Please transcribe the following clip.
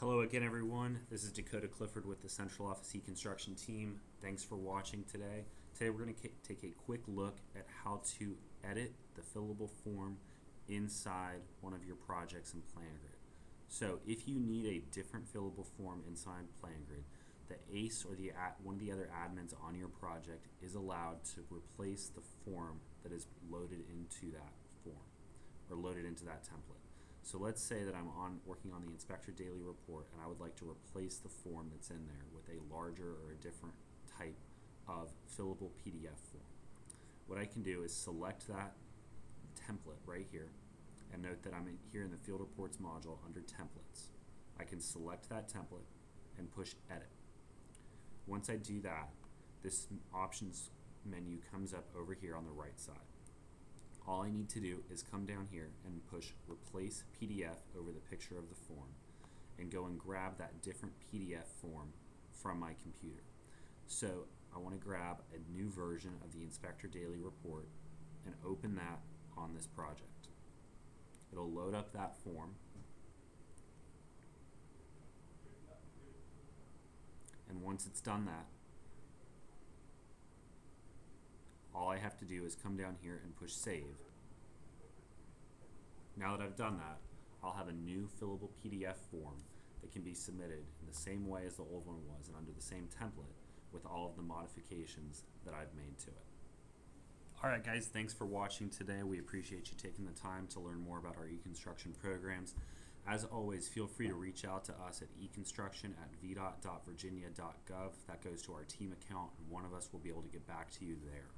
Hello again, everyone. This is Dakota Clifford with the Central Office E-Construction team. Thanks for watching today. Today we're going to take a quick look at how to edit the fillable form inside one of your projects in PlanGrid. So if you need a different fillable form inside PlanGrid, the ACE or one of the other admins on your project is allowed to replace the form that is loaded into that form or loaded into that template. So let's say that I'm working on the inspector daily report and I would like to replace the form that's in there with a larger or a different type of fillable PDF form. What I can do is select that template right here and note that I'm here in the field reports module under templates. I can select that template and push edit. Once I do that, this options menu comes up over here on the right side. All I need to do is come down here and push replace PDF over the picture of the form and go and grab that different PDF form from my computer. So I want to grab a new version of the Inspector Daily Report and open that on this project. It'll load up that form, and once it's done that, all I have to do is come down here and push save. Now that I've done that, I'll have a new fillable PDF form that can be submitted in the same way as the old one was and under the same template with all of the modifications that I've made to it. Alright guys, thanks for watching today. We appreciate you taking the time to learn more about our e-construction programs. As always, feel free to reach out to us at econstruction@vdot.virginia.gov. That goes to our team account, and one of us will be able to get back to you there.